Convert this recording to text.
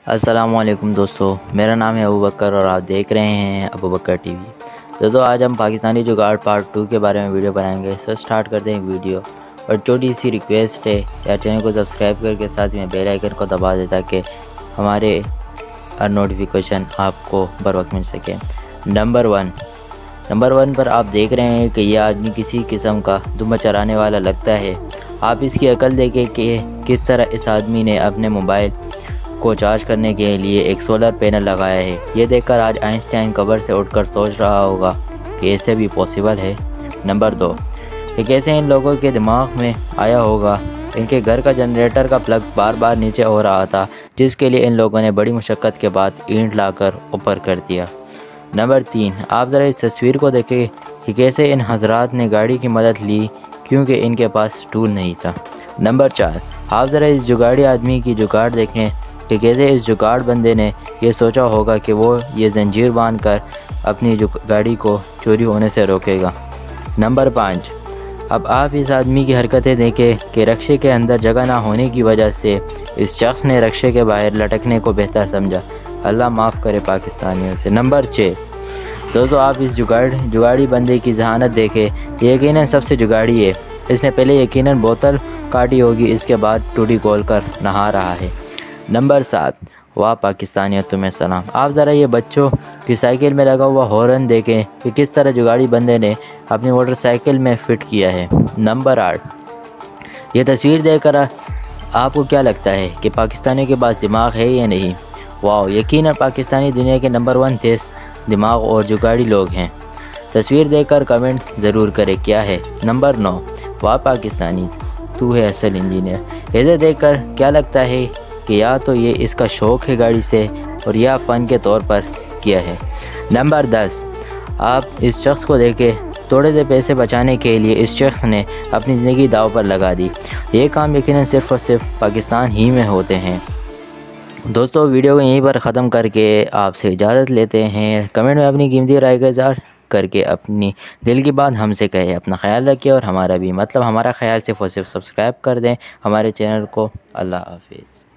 अस्सलामुअलैकुम दोस्तों, मेरा नाम है अबू बकर और आप देख रहे हैं अबू बकर टीवी। दोस्तों आज हम पाकिस्तानी जुगाड़ पार्ट 2 के बारे में वीडियो बनाएंगे। सो स्टार्ट करते हैं वीडियो। और छोटी सी रिक्वेस्ट है यार, चैनल को सब्सक्राइब करके साथ में बेल आइकन को दबा दें ताकि हमारे हर नोटिफिकेशन आपको बर वक्त मिल सके। नंबर वन पर आप देख रहे हैं कि यह आदमी किसी किस्म का दुम्बा चराने वाला लगता है। आप इसकी अकल देखें कि किस तरह इस आदमी ने अपने मोबाइल को चार्ज करने के लिए एक सोलर पैनल लगाया है। ये देखकर आज आइंस्टाइन कब्र से उठकर सोच रहा होगा कि ऐसे भी पॉसिबल है। नंबर 2, कि कैसे इन लोगों के दिमाग में आया होगा। इनके घर का जनरेटर का प्लग बार बार नीचे हो रहा था, जिसके लिए इन लोगों ने बड़ी मुशक्क़त के बाद ईंट लाकर ऊपर कर दिया। नंबर 3, आप ज़रा इस तस्वीर को देखें कि कैसे इन हजरात ने गाड़ी की मदद ली क्योंकि इनके पास टूल नहीं था। नंबर 4, आप ज़रा इस जुगाड़ी आदमी की जुगाड़ देखें कि कैसे इस जुगाड़ बंदे ने यह सोचा होगा कि वो ये जंजीर बांध कर अपनी गाड़ी को चोरी होने से रोकेगा। नंबर 5, अब आप इस आदमी की हरकतें देखें कि रक्शे के अंदर जगह ना होने की वजह से इस शख्स ने रक्शे के बाहर लटकने को बेहतर समझा। अल्लाह माफ़ करे पाकिस्तानियों से। नंबर 6, दोस्तों आप इस जुगाड़ी बंदे की जहानत देखें। ये यकीनन सबसे जुगाड़ी है। इसने पहले यकीनन बोतल काटी होगी, इसके बाद टूटी खोल कर नहा रहा है। नंबर 7, वाह पाकिस्तानियों तुम्हें सलाम। आप ज़रा ये बच्चों की साइकिल में लगा हुआ हॉर्न देखें कि किस तरह जुगाड़ी बंदे ने अपनी मोटरसाइकिल में फ़िट किया है। नंबर 8, ये तस्वीर देखकर आपको क्या लगता है कि पाकिस्तानियों के पास दिमाग है या नहीं? वाह, यकीनन पाकिस्तानी दुनिया के नंबर 1 तेज़ दिमाग और जुगाड़ी लोग हैं। तस्वीर देखकर कमेंट ज़रूर करें क्या है। नंबर 9, वाह पाकिस्तानी तू है असल इंजीनियर। इसे देखकर क्या लगता है कि या तो ये इसका शौक़ है गाड़ी से और या फ़न के तौर पर किया है। नंबर 10, आप इस शख्स को देखें। थोड़े से पैसे बचाने के लिए इस शख्स ने अपनी ज़िंदगी दाव पर लगा दी। ये काम यकीनन सिर्फ़ और सिर्फ पाकिस्तान ही में होते हैं। दोस्तों वीडियो को यहीं पर ख़त्म करके आपसे इजाज़त लेते हैं। कमेंट में अपनी कीमती राय का इज़हार करके अपनी दिल की बात हमसे कहें। अपना ख्याल रखिए और हमारा भी, मतलब हमारा ख्याल सिर्फ़ और सिर्फ सब्सक्राइब कर दें हमारे चैनल को। अल्लाह हाफिज़।